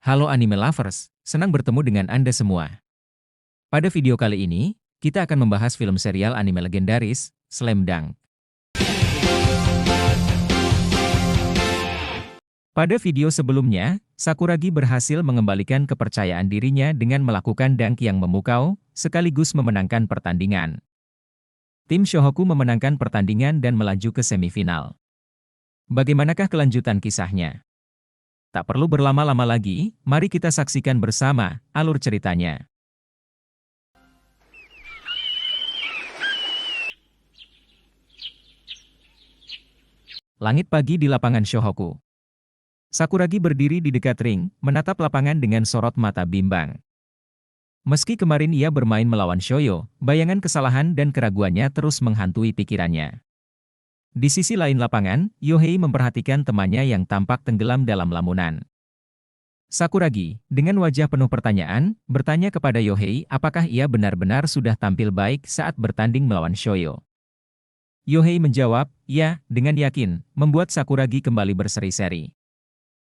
Halo anime lovers, senang bertemu dengan Anda semua. Pada video kali ini, kita akan membahas film serial anime legendaris, Slam Dunk. Pada video sebelumnya, Sakuragi berhasil mengembalikan kepercayaan dirinya dengan melakukan dunk yang memukau, sekaligus memenangkan pertandingan. Tim Shohoku memenangkan pertandingan dan melaju ke semifinal. Bagaimanakah kelanjutan kisahnya? Tak perlu berlama-lama lagi, mari kita saksikan bersama alur ceritanya. Langit pagi di lapangan Shohoku. Sakuragi berdiri di dekat ring, menatap lapangan dengan sorot mata bimbang. Meski kemarin ia bermain melawan Shoyo, bayangan kesalahan dan keraguannya terus menghantui pikirannya. Di sisi lain lapangan, Yohei memperhatikan temannya yang tampak tenggelam dalam lamunan. Sakuragi, dengan wajah penuh pertanyaan, bertanya kepada Yohei apakah ia benar-benar sudah tampil baik saat bertanding melawan Shoyo. Yohei menjawab, ya, dengan yakin, membuat Sakuragi kembali berseri-seri.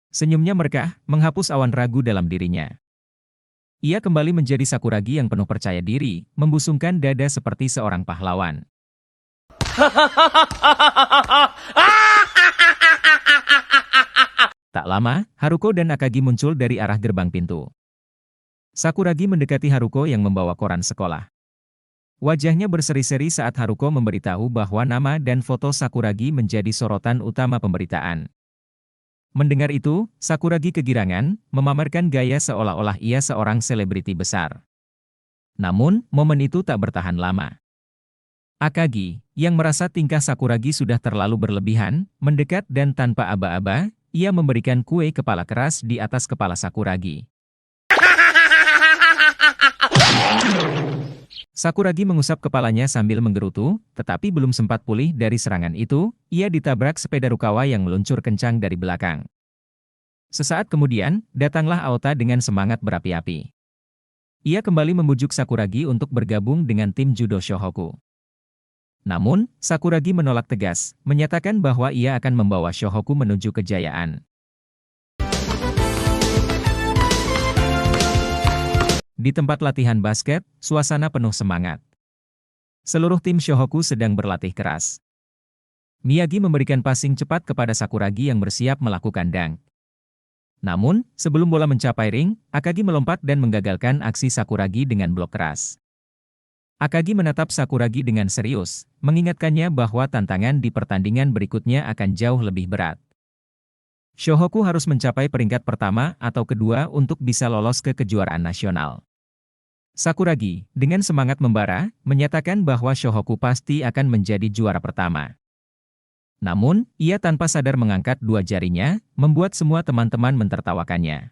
Senyumnya merkah, menghapus awan ragu dalam dirinya. Ia kembali menjadi Sakuragi yang penuh percaya diri, membusungkan dada seperti seorang pahlawan. Tak lama, Haruko dan Akagi muncul dari arah gerbang pintu. Sakuragi mendekati Haruko yang membawa koran sekolah. Wajahnya berseri-seri saat Haruko memberitahu bahwa nama dan foto Sakuragi menjadi sorotan utama pemberitaan. Mendengar itu, Sakuragi kegirangan, memamerkan gaya seolah-olah ia seorang selebriti besar. Namun, momen itu tak bertahan lama. Akagi, yang merasa tingkah Sakuragi sudah terlalu berlebihan, mendekat dan tanpa aba-aba, ia memberikan kue kepala keras di atas kepala Sakuragi. Sakuragi mengusap kepalanya sambil menggerutu, tetapi belum sempat pulih dari serangan itu, ia ditabrak sepeda Rukawa yang meluncur kencang dari belakang. Sesaat kemudian, datanglah Aota dengan semangat berapi-api. Ia kembali membujuk Sakuragi untuk bergabung dengan tim judo Shohoku. Namun, Sakuragi menolak tegas, menyatakan bahwa ia akan membawa Shohoku menuju kejayaan. Di tempat latihan basket, suasana penuh semangat. Seluruh tim Shohoku sedang berlatih keras. Miyagi memberikan passing cepat kepada Sakuragi yang bersiap melakukan dunk. Namun, sebelum bola mencapai ring, Akagi melompat dan menggagalkan aksi Sakuragi dengan blok keras. Akagi menatap Sakuragi dengan serius, mengingatkannya bahwa tantangan di pertandingan berikutnya akan jauh lebih berat. Shohoku harus mencapai peringkat pertama atau kedua untuk bisa lolos ke kejuaraan nasional. Sakuragi, dengan semangat membara, menyatakan bahwa Shohoku pasti akan menjadi juara pertama. Namun, ia tanpa sadar mengangkat dua jarinya, membuat semua teman-teman mentertawakannya.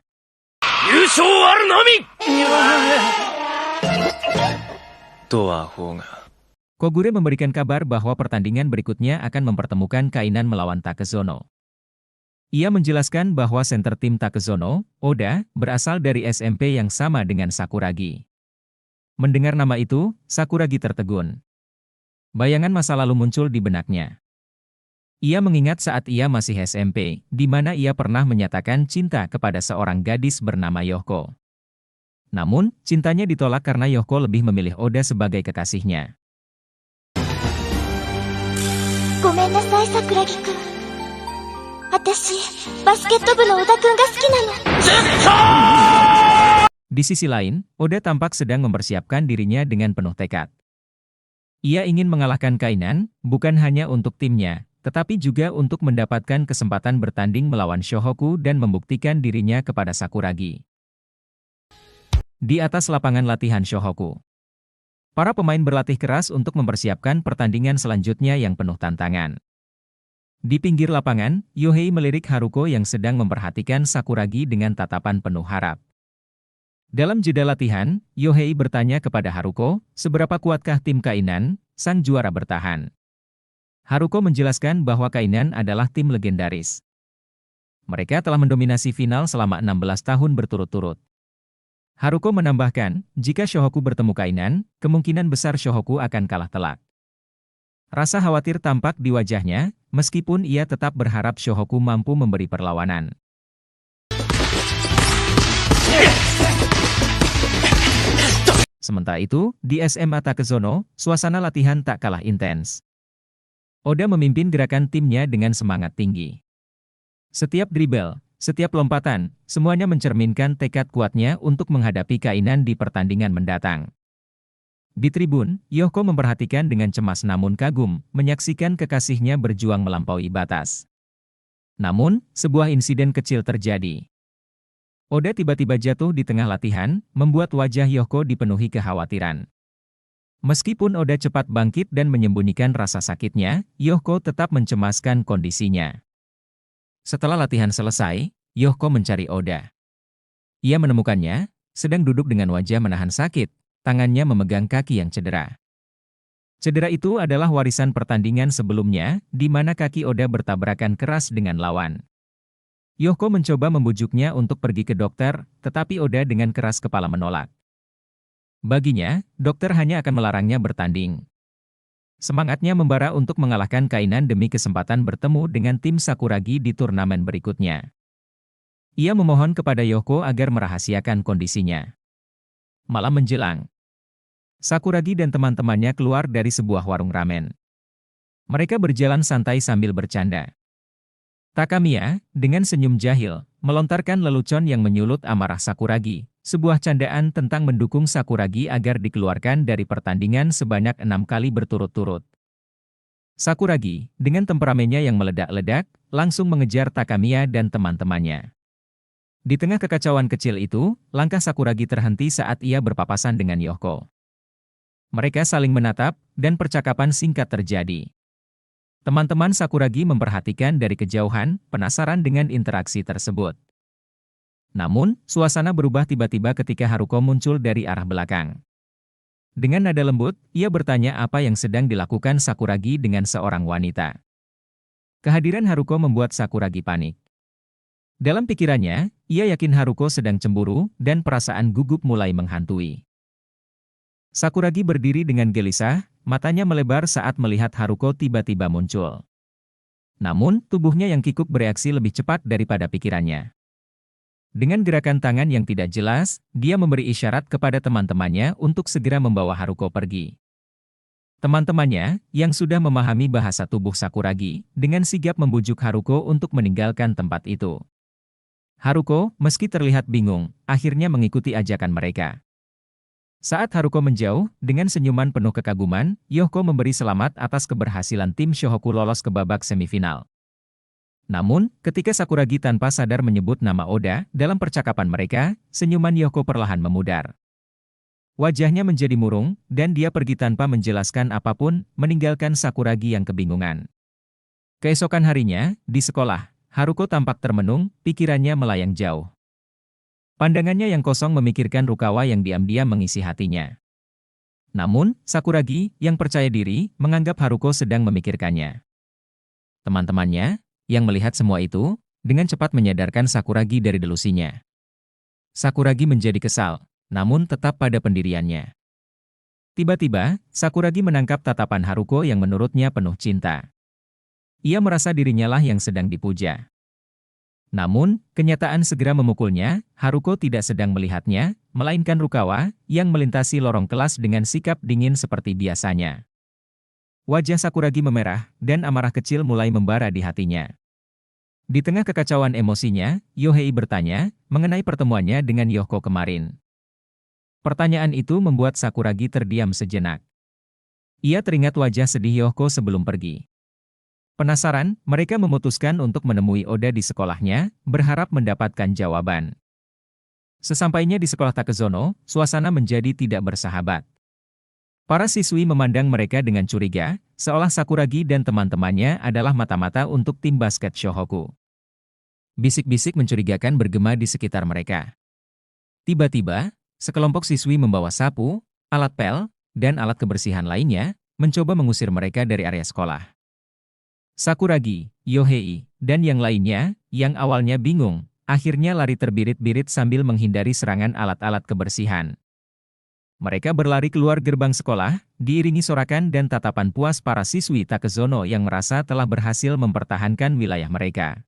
Kogure memberikan kabar bahwa pertandingan berikutnya akan mempertemukan Kainan melawan Takezono. Ia menjelaskan bahwa senter tim Takezono, Oda, berasal dari SMP yang sama dengan Sakuragi. Mendengar nama itu, Sakuragi tertegun. Bayangan masa lalu muncul di benaknya. Ia mengingat saat ia masih SMP, di mana ia pernah menyatakan cinta kepada seorang gadis bernama Yohko. Namun, cintanya ditolak karena Yohko lebih memilih Oda sebagai kekasihnya. Gomennasai, Sakuragi-kun. Di sisi lain, Oda tampak sedang mempersiapkan dirinya dengan penuh tekad. Ia ingin mengalahkan Kainan, bukan hanya untuk timnya, tetapi juga untuk mendapatkan kesempatan bertanding melawan Shohoku dan membuktikan dirinya kepada Sakuragi. Di atas lapangan latihan Shohoku, para pemain berlatih keras untuk mempersiapkan pertandingan selanjutnya yang penuh tantangan. Di pinggir lapangan, Yohei melirik Haruko yang sedang memperhatikan Sakuragi dengan tatapan penuh harap. Dalam jeda latihan, Yohei bertanya kepada Haruko, seberapa kuatkah tim Kainan, sang juara bertahan. Haruko menjelaskan bahwa Kainan adalah tim legendaris. Mereka telah mendominasi final selama 16 tahun berturut-turut. Haruko menambahkan, jika Shohoku bertemu Kainan, kemungkinan besar Shohoku akan kalah telak. Rasa khawatir tampak di wajahnya, meskipun ia tetap berharap Shohoku mampu memberi perlawanan. Sementara itu, di SMA Takezono, suasana latihan tak kalah intens. Oda memimpin gerakan timnya dengan semangat tinggi. Setiap dribble, setiap lompatan, semuanya mencerminkan tekad kuatnya untuk menghadapi Kainan di pertandingan mendatang. Di tribun, Yohko memperhatikan dengan cemas namun kagum, menyaksikan kekasihnya berjuang melampaui batas. Namun, sebuah insiden kecil terjadi. Oda tiba-tiba jatuh di tengah latihan, membuat wajah Yohko dipenuhi kekhawatiran. Meskipun Oda cepat bangkit dan menyembunyikan rasa sakitnya, Yohko tetap mencemaskan kondisinya. Setelah latihan selesai, Yohko mencari Oda. Ia menemukannya, sedang duduk dengan wajah menahan sakit, tangannya memegang kaki yang cedera. Cedera itu adalah warisan pertandingan sebelumnya, di mana kaki Oda bertabrakan keras dengan lawan. Yohko mencoba membujuknya untuk pergi ke dokter, tetapi Oda dengan keras kepala menolak. Baginya, dokter hanya akan melarangnya bertanding. Semangatnya membara untuk mengalahkan Kainan demi kesempatan bertemu dengan tim Sakuragi di turnamen berikutnya. Ia memohon kepada Yohko agar merahasiakan kondisinya. Malam menjelang. Sakuragi dan teman-temannya keluar dari sebuah warung ramen. Mereka berjalan santai sambil bercanda. Takamiya, dengan senyum jahil, melontarkan lelucon yang menyulut amarah Sakuragi, sebuah candaan tentang mendukung Sakuragi agar dikeluarkan dari pertandingan sebanyak 6 kali berturut-turut. Sakuragi, dengan temperamennya yang meledak-ledak, langsung mengejar Takamiya dan teman-temannya. Di tengah kekacauan kecil itu, langkah Sakuragi terhenti saat ia berpapasan dengan Yohko. Mereka saling menatap, dan percakapan singkat terjadi. Teman-teman Sakuragi memperhatikan dari kejauhan, penasaran dengan interaksi tersebut. Namun, suasana berubah tiba-tiba ketika Haruko muncul dari arah belakang. Dengan nada lembut, ia bertanya apa yang sedang dilakukan Sakuragi dengan seorang wanita. Kehadiran Haruko membuat Sakuragi panik. Dalam pikirannya, ia yakin Haruko sedang cemburu, dan perasaan gugup mulai menghantui. Sakuragi berdiri dengan gelisah, matanya melebar saat melihat Haruko tiba-tiba muncul. Namun, tubuhnya yang kikuk bereaksi lebih cepat daripada pikirannya. Dengan gerakan tangan yang tidak jelas, dia memberi isyarat kepada teman-temannya untuk segera membawa Haruko pergi. Teman-temannya, yang sudah memahami bahasa tubuh Sakuragi, dengan sigap membujuk Haruko untuk meninggalkan tempat itu. Haruko, meski terlihat bingung, akhirnya mengikuti ajakan mereka. Saat Haruko menjauh, dengan senyuman penuh kekaguman, Yohko memberi selamat atas keberhasilan tim Shohoku lolos ke babak semifinal. Namun, ketika Sakuragi tanpa sadar menyebut nama Oda, dalam percakapan mereka, senyuman Yohko perlahan memudar. Wajahnya menjadi murung, dan dia pergi tanpa menjelaskan apapun, meninggalkan Sakuragi yang kebingungan. Keesokan harinya, di sekolah, Haruko tampak termenung, pikirannya melayang jauh. Pandangannya yang kosong memikirkan Rukawa yang diam-diam mengisi hatinya. Namun, Sakuragi, yang percaya diri, menganggap Haruko sedang memikirkannya. Teman-temannya, yang melihat semua itu, dengan cepat menyadarkan Sakuragi dari delusinya. Sakuragi menjadi kesal, namun tetap pada pendiriannya. Tiba-tiba, Sakuragi menangkap tatapan Haruko yang menurutnya penuh cinta. Ia merasa dirinya lah yang sedang dipuja. Namun, kenyataan segera memukulnya, Haruko tidak sedang melihatnya, melainkan Rukawa, yang melintasi lorong kelas dengan sikap dingin seperti biasanya. Wajah Sakuragi memerah, dan amarah kecil mulai membara di hatinya. Di tengah kekacauan emosinya, Yohei bertanya, mengenai pertemuannya dengan Yohko kemarin. Pertanyaan itu membuat Sakuragi terdiam sejenak. Ia teringat wajah sedih Yohko sebelum pergi. Penasaran, mereka memutuskan untuk menemui Oda di sekolahnya, berharap mendapatkan jawaban. Sesampainya di sekolah Takezono, suasana menjadi tidak bersahabat. Para siswi memandang mereka dengan curiga, seolah Sakuragi dan teman-temannya adalah mata-mata untuk tim basket Shohoku. Bisik-bisik mencurigakan bergema di sekitar mereka. Tiba-tiba, sekelompok siswi membawa sapu, alat pel, dan alat kebersihan lainnya, mencoba mengusir mereka dari area sekolah. Sakuragi, Yohei, dan yang lainnya, yang awalnya bingung, akhirnya lari terbirit-birit sambil menghindari serangan alat-alat kebersihan. Mereka berlari keluar gerbang sekolah, diiringi sorakan dan tatapan puas para siswi Takezono yang merasa telah berhasil mempertahankan wilayah mereka.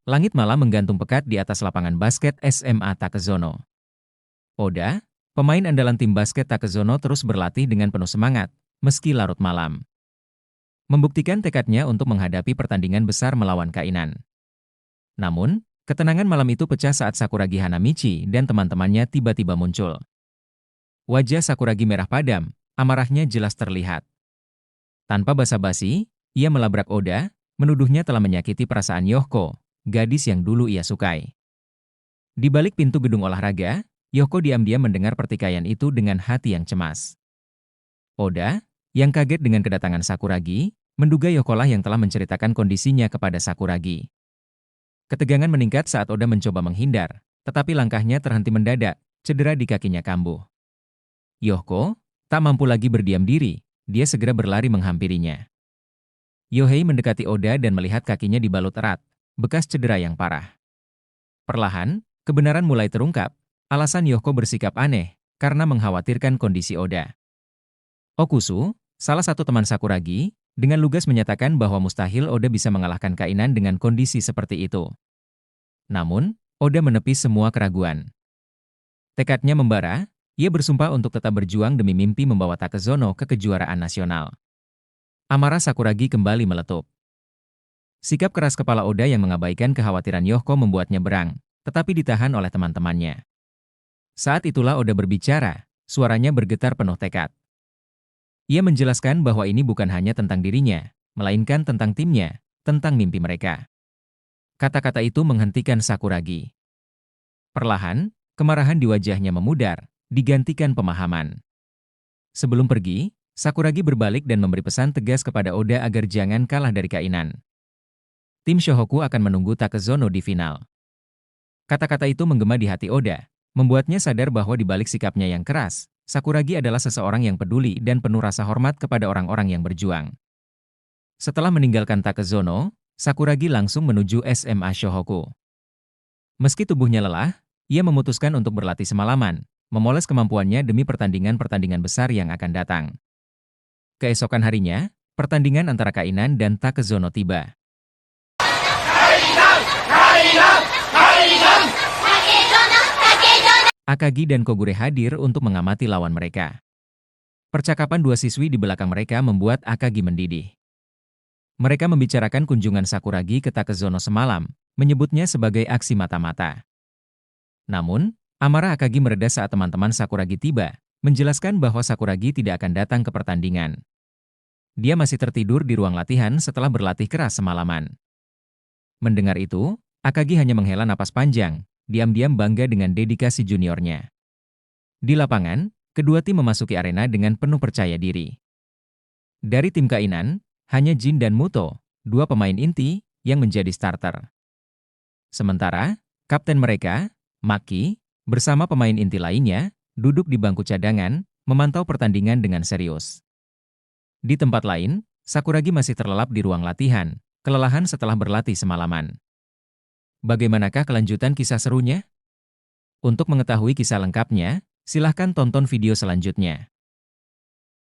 Langit malam menggantung pekat di atas lapangan basket SMA Takezono. Oda, pemain andalan tim basket Takezono terus berlatih dengan penuh semangat, meski larut malam. Membuktikan tekadnya untuk menghadapi pertandingan besar melawan Kainan. Namun, ketenangan malam itu pecah saat Sakuragi Hanamichi dan teman-temannya tiba-tiba muncul. Wajah Sakuragi merah padam, amarahnya jelas terlihat. Tanpa basa-basi, ia melabrak Oda, menuduhnya telah menyakiti perasaan Yohko, gadis yang dulu ia sukai. Di balik pintu gedung olahraga, Yohko diam-diam mendengar pertikaian itu dengan hati yang cemas. Oda, yang kaget dengan kedatangan Sakuragi, menduga Yohko-lah yang telah menceritakan kondisinya kepada Sakuragi. Ketegangan meningkat saat Oda mencoba menghindar, tetapi langkahnya terhenti mendadak, cedera di kakinya kambuh. Yohko tak mampu lagi berdiam diri, dia segera berlari menghampirinya. Yohei mendekati Oda dan melihat kakinya dibalut erat, bekas cedera yang parah. Perlahan, kebenaran mulai terungkap, alasan Yohko bersikap aneh, karena mengkhawatirkan kondisi Oda. Okusu, salah satu teman Sakuragi, dengan lugas menyatakan bahwa mustahil Oda bisa mengalahkan Kainan dengan kondisi seperti itu. Namun, Oda menepis semua keraguan. Tekadnya membara, ia bersumpah untuk tetap berjuang demi mimpi membawa Takezono ke kejuaraan nasional. Amarah Sakuragi kembali meletup. Sikap keras kepala Oda yang mengabaikan kekhawatiran Yohko membuatnya berang, tetapi ditahan oleh teman-temannya. Saat itulah Oda berbicara, suaranya bergetar penuh tekad. Ia menjelaskan bahwa ini bukan hanya tentang dirinya, melainkan tentang timnya, tentang mimpi mereka. Kata-kata itu menghentikan Sakuragi. Perlahan, kemarahan di wajahnya memudar, digantikan pemahaman. Sebelum pergi, Sakuragi berbalik dan memberi pesan tegas kepada Oda agar jangan kalah dari Kainan. Tim Shohoku akan menunggu Takezono di final. Kata-kata itu menggema di hati Oda, membuatnya sadar bahwa di balik sikapnya yang keras, Sakuragi adalah seseorang yang peduli dan penuh rasa hormat kepada orang-orang yang berjuang. Setelah meninggalkan Takezono, Sakuragi langsung menuju SMA Shohoku. Meski tubuhnya lelah, ia memutuskan untuk berlatih semalaman, memoles kemampuannya demi pertandingan-pertandingan besar yang akan datang. Keesokan harinya, pertandingan antara Kainan dan Takezono tiba. Akagi dan Kogure hadir untuk mengamati lawan mereka. Percakapan dua siswi di belakang mereka membuat Akagi mendidih. Mereka membicarakan kunjungan Sakuragi ke Takezono semalam, menyebutnya sebagai aksi mata-mata. Namun, amarah Akagi mereda saat teman-teman Sakuragi tiba, menjelaskan bahwa Sakuragi tidak akan datang ke pertandingan. Dia masih tertidur di ruang latihan setelah berlatih keras semalaman. Mendengar itu, Akagi hanya menghela napas panjang, diam-diam bangga dengan dedikasi juniornya. Di lapangan, kedua tim memasuki arena dengan penuh percaya diri. Dari tim Kainan, hanya Jin dan Muto, dua pemain inti, yang menjadi starter. Sementara, kapten mereka, Maki, bersama pemain inti lainnya, duduk di bangku cadangan, memantau pertandingan dengan serius. Di tempat lain, Sakuragi masih terlelap di ruang latihan, kelelahan setelah berlatih semalaman. Bagaimanakah kelanjutan kisah serunya? Untuk mengetahui kisah lengkapnya, silahkan tonton video selanjutnya.